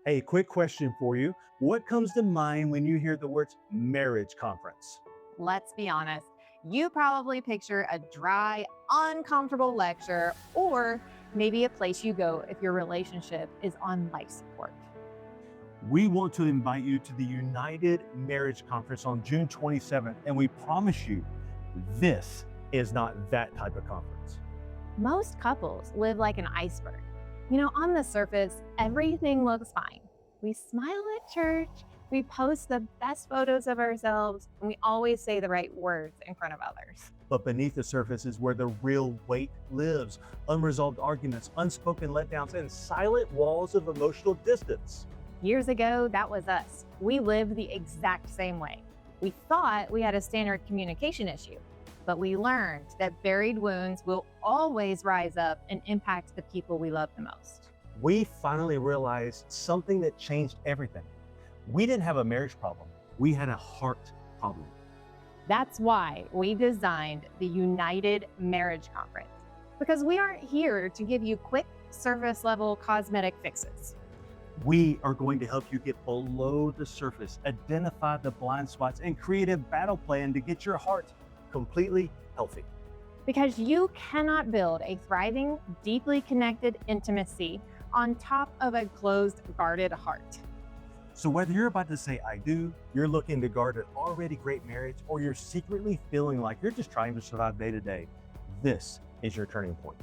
Hey, quick question for you. What comes to mind when you hear the words marriage conference? Let's be honest, you probably picture a dry, uncomfortable lecture, or maybe a place you go if your relationship is on life support. We want to invite you to the United Marriage Conference on June 27th, and we promise you this is not that type of conference. Most couples live like an iceberg. On the surface, everything looks fine. We smile at church, we post the best photos of ourselves, and we always say the right words in front of others. But beneath the surface is where the real weight lives: unresolved arguments, unspoken letdowns, and silent walls of emotional distance. Years ago, that was us. We lived the exact same way. We thought we had a standard communication issue, but we learned that buried wounds will always rise up and impact the people we love the most. We finally realized something that changed everything. We didn't have a marriage problem, we had a heart problem. That's why we designed the United Marriage Conference, because we aren't here to give you quick surface level cosmetic fixes. We are going to help you get below the surface, identify the blind spots, and create a battle plan to get your heart completely healthy. Because you cannot build a thriving, deeply connected intimacy on top of a closed, guarded heart. So whether you're about to say I do, you're looking to guard an already great marriage, or you're secretly feeling like you're just trying to survive day to day, this is your turning point.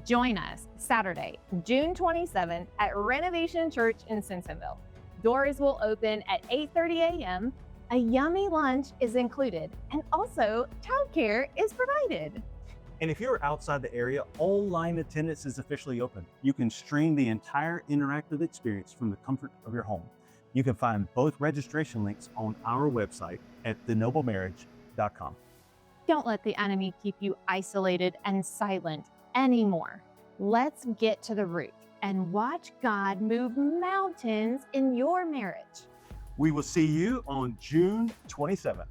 Join us Saturday, June 27th at Renovation Church in Simpsonville. Doors will open at 8:30 a.m. A yummy lunch is included, and also childcare is provided. And if you're outside the area, online attendance is officially open. You can stream the entire interactive experience from the comfort of your home. You can find both registration links on our website at thenoblemarriage.com. Don't let the enemy keep you isolated and silent anymore. Let's get to the root and watch God move mountains in your marriage. We will see you on June 27th.